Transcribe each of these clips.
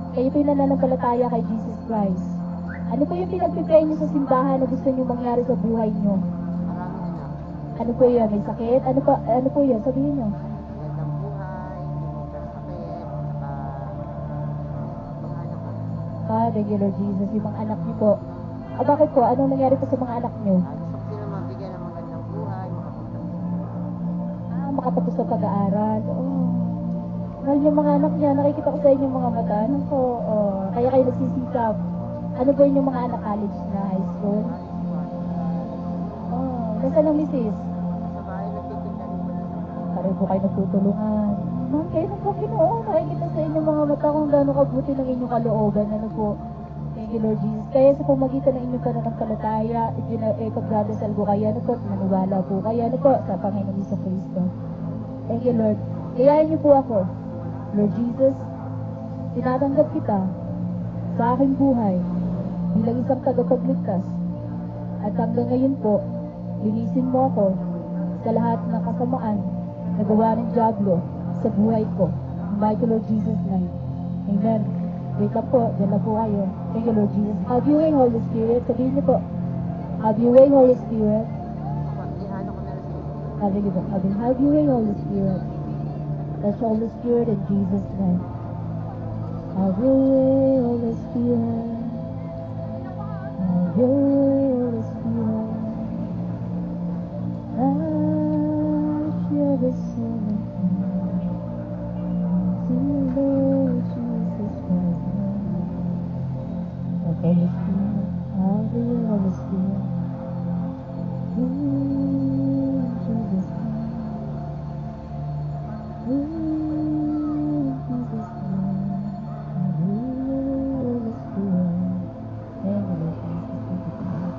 Kayo po'y nananampalataya kay Jesus Christ. Ano po yung pinagpipray niyo sa simbahan na gusto niyo mangyari sa buhay niyo? Maraming anak. Ano po yun? May sakit? Ano po yun? Sabihin niyo. Magandang buhay, hindi mo kasakit, saka mga anak ko. Thank you Lord Jesus. Yung mga anak niyo po. Bakit po? Anong nangyari po sa mga anak niyo? Gusto ko sila mabigyan ng magandang buhay, makapagtapos. Makatapos sa pag-aaral. Mahal yung mga anak niya. Nakikita ko sa inyo mga mata. Ano po? Kaya kayo nagsisikap. Ano po yung mga anak? College na? High school? Nasaan ang misis? Sa bahay, nagtitinda rin po ng Pareho po kayo nagtutulungan. Ma'am, kayo na po Ginoo. Nakikita sa inyo mga mata kung gaano kabuti ng inyong kalooban. Ano po? Thank you Lord Jesus. Kaya sa pamagitan ng inyong pananampalataya, pagdadasal ko kayo, ano po, maniwala po kayo, ano po, sa Panginoon Hesus Kristo. Thank you Lord. Kayain niyo po ako. Lord Jesus, tinatanggap kita sa aking buhay bilang isang tagapagligtas. At hanggang ngayon po, linisin mo ako sa lahat ng kasamaan na gawa ng Diablo sa buhay ko. In my Lord Jesus' name. Amen. Wait up po, dyan na po kayo. Thank you Lord Jesus. Have your way, Holy Spirit. Sabihin niyo po, have your way, Holy Spirit. Ihano ko na rin sila. Have your way, Holy Spirit. Touch Holy Spirit in Jesus' name. Have your way, Holy Spirit. Have your way, Holy Spirit. I share the same to Lord Jesus Christ. Holy Spirit, have your way, Holy Spirit. Jesus name. Jesus name. Have your way, Holy Spirit. Thank you, Lord Jesus. Thank you, Father.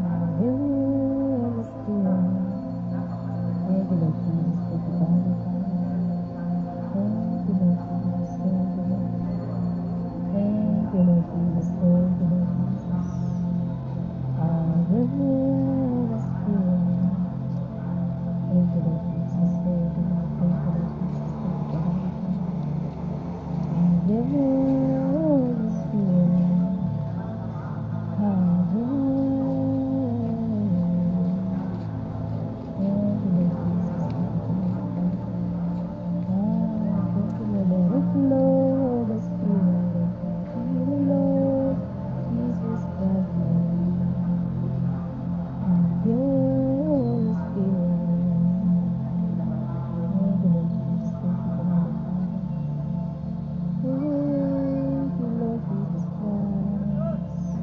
Have your way, Holy Spirit. Thank you, Lord Jesus. Thank you, Father. Thank you, Lord Jesus. Thank you, Lord. Thank you, Lord Jesus. Thank you, Lord Jesus. Have your way, Holy Spirit. Thank you, Lord Jesus. Thank you, Lord. Thank you, Lord Jesus. Thank you, Father. Have your way, Holy Spirit. Have your way. Thank you, Lord Jesus. Thank you, Father. Thank you, Lord. Let it flow, Holy Spirit. Feel the Lord Jesus Christ. Have your way, Holy Spirit. Thank you, Lord Jesus. Thank you, Father. Thank you, Lord Jesus Christ.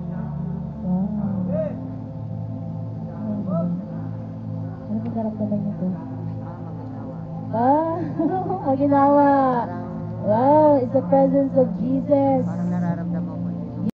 Wow. Thank you, Lord. Ano ba naramdaman niyo po? Maginawa. Maginawa. Parang, Wow, it's the presence of Jesus. parang